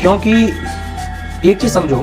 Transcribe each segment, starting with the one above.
क्योंकि एक चीज समझो,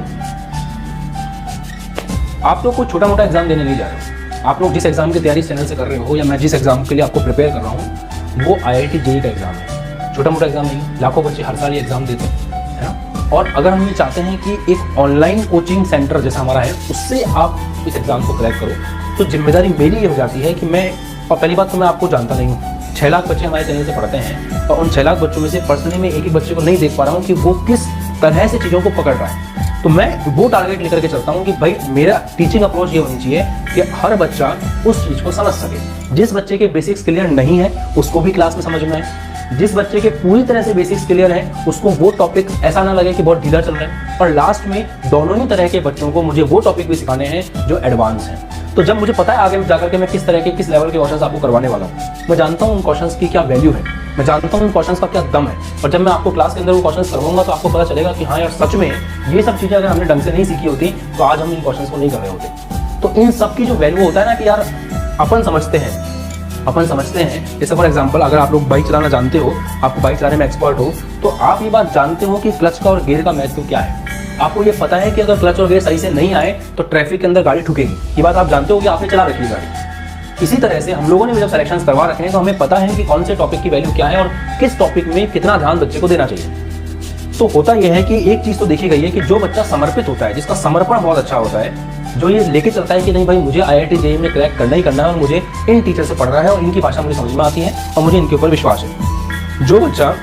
आप लोग कोई छोटा मोटा एग्जाम देने नहीं जा रहे हो। आप लोग जिस एग्जाम की तैयारी चैनल से कर रहे हो या मैं जिस एग्जाम के लिए आपको प्रिपेयर कर रहा हूँ वो IIT JEE का एग्जाम है। छोटा मोटा एग्जाम नहीं, लाखों बच्चे हर साल ये एग्जाम देते हैं, है ना। और अगर हम ये चाहते हैं कि एक ऑनलाइन कोचिंग सेंटर जैसा हमारा है उससे आप इस एग्जाम को क्रैक करो, तो जिम्मेदारी मेरी ये हो जाती है कि मैं, और पहली बात तो मैं आपको जानता नहीं हूँ। 6 लाख बच्चे हमारे चैनल से पढ़ते हैं और उन 6 लाख बच्चों में से पर्सनली मैं एक बच्चे को नहीं देख पा रहा हूँ कि वो किस तरह से चीज़ों को पकड़ रहा है। तो मैं वो टारगेट लेकर के चलता हूँ कि भाई मेरा टीचिंग अप्रोच ये होनी चाहिए कि हर बच्चा उस चीज़ को समझ सके। जिस बच्चे के बेसिक्स क्लियर नहीं है उसको भी क्लास में समझ में आए, जिस बच्चे के पूरी तरह से बेसिक्स क्लियर है उसको वो टॉपिक ऐसा ना लगे कि बहुत ढीला चल रहा है, और लास्ट में दोनों ही तरह के बच्चों को मुझे वो टॉपिक भी सिखाने हैं जो एडवांस हैं। तो जब मुझे पता है आगे जाकर के मैं किस तरह के किस लेवल के क्वेश्चंस आपको करवाने वाला हूँ, मैं जानता हूँ उन क्वेश्चंस की क्या वैल्यू है, मैं जानता हूँ उन क्वेश्चंस का क्या दम है, और जब मैं आपको क्लास के अंदर वो क्वेश्चंस करवाऊंगा तो आपको पता चलेगा कि हाँ यार सच में ये सब चीज़ें अगर हमने ढंग से नहीं सीखी होती तो आज हम इन क्वेश्चंस को नहीं कर रहे होते। तो इन सब की जो वैल्यू होता है ना कि यार अपन समझते हैं, जैसे फॉर एग्जाम्पल अगर आप लोग बाइक चलाना जानते हो, आप बाइक चलाने में एक्सपर्ट हो, तो आप ये बात जानते हो कि क्लच का और गियर का महत्व क्या है। आपको ये पता है कि अगर क्लच और गियर सही से नहीं आए तो ट्रैफिक के अंदर गाड़ी ठुकेगी, ये बात आप जानते हो कि आपने चला रखी है गाड़ी। इसी तरह से हम लोगों ने जब सिलेक्शंस करवा रखे हैं तो हमें पता है कि कौन से टॉपिक की वैल्यू क्या है और किस टॉपिक में कितना ध्यान बच्चे को देना चाहिए। तो होता यह है कि एक चीज़ तो देखी गई है कि जो बच्चा समर्पित होता है, जिसका समर्पण बहुत अच्छा होता है, जो ये लेके चलता है कि नहीं भाई मुझे IIT JEE में क्रैक करना ही करना है और मुझे इन टीचर से पढ़ना है और इनकी भाषा मुझे समझ में आती है और मुझे इनके ऊपर विश्वास है, जो बच्चा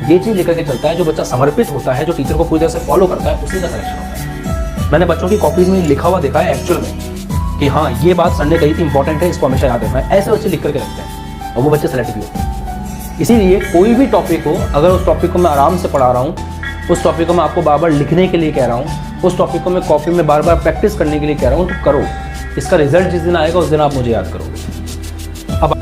ये चीज़ लेकर के चलता है, जो बच्चा समर्पित होता है, जो टीचर को पूरी तरह से फॉलो करता है, उसी का सिलेक्शन होता है। मैंने बच्चों की कॉपीज में लिखा हुआ देखा है एक्चुअल में कि हाँ ये बात सर ने कही थी, इंपॉर्टेंट है, इसको हमेशा याद रखना है, ऐसे बच्चे लिख करके रखते हैं और वो बच्चे सेलेक्ट भी होते हैं। इसीलिए कोई भी टॉपिक हो, अगर उस टॉपिक को मैं आराम से पढ़ा रहा हूँ, उस टॉपिक को मैं आपको बार बार लिखने के लिए कह रहा हूँ, उस टॉपिक को मैं कॉपी में बार बार प्रैक्टिस करने के लिए कह रहा हूँ, तो करो। इसका रिजल्ट जिस दिन आएगा उस दिन आप मुझे याद करोगे। अब